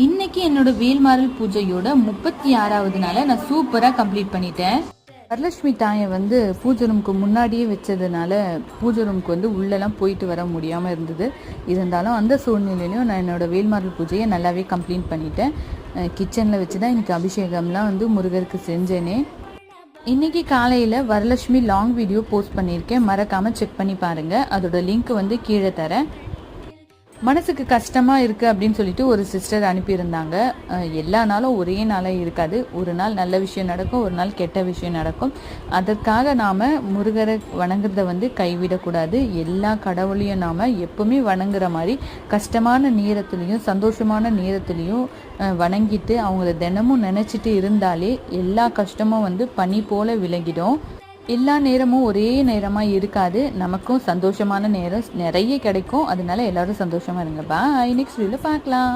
இன்னைக்கு என்னோட வேல்மாறல் பூஜையோட 36வது நாளை நான் சூப்பராக கம்ப்ளீட் பண்ணிட்டேன். வரலட்சுமி தாயை வந்து பூஜை ரூமுக்கு முன்னாடியே வச்சதுனால பூஜை ரூமுக்கு வந்து உள்ளெல்லாம் போயிட்டு வர முடியாமல் இருந்தது. இருந்தாலும் அந்த சூழ்நிலையிலையும் நான் என்னோடய வேல்மாறல் பூஜையை நல்லாவே கம்ப்ளீட் பண்ணிட்டேன். கிச்சனில் வச்சு தான் இன்றைக்கி அபிஷேகம்லாம் வந்து முருகருக்கு செஞ்சேனே. இன்றைக்கி காலையில் வரலட்சுமி லாங் வீடியோ போஸ்ட் பண்ணியிருக்கேன், மறக்காமல் செக் பண்ணி பாருங்கள். அதோட லிங்க் வந்து கீழே தரேன். மனசுக்கு கஷ்டமாக இருக்குது அப்படின்னு சொல்லிட்டு ஒரு சிஸ்டர் அனுப்பியிருந்தாங்க. எல்லா நாளும் ஒரே நாளாக இருக்காது. ஒரு நாள் நல்ல விஷயம் நடக்கும், ஒரு நாள் கெட்ட விஷயம் நடக்கும். அதற்காக நாம் முருகரை வணங்குறத வந்து கைவிடக்கூடாது. எல்லா கடவுளையும் நாம் எப்பவுமே வணங்குற மாதிரி கஷ்டமான நேரத்துலையும் சந்தோஷமான நேரத்துலையும் வணங்கிட்டு அவங்கள தினமும் நினச்சிட்டு இருந்தாலே எல்லா கஷ்டமும் வந்து பனி போல விலகிடும். எல்லா நேரமும் ஒரே நேரமாக இருக்காது. நமக்கும் சந்தோஷமான நேரம் நிறைய கிடைக்கும். அதனால எல்லாரும் சந்தோஷமாக இருங்க. பாய், நெக்ஸ்ட் வீடியோவில் பார்க்கலாம்.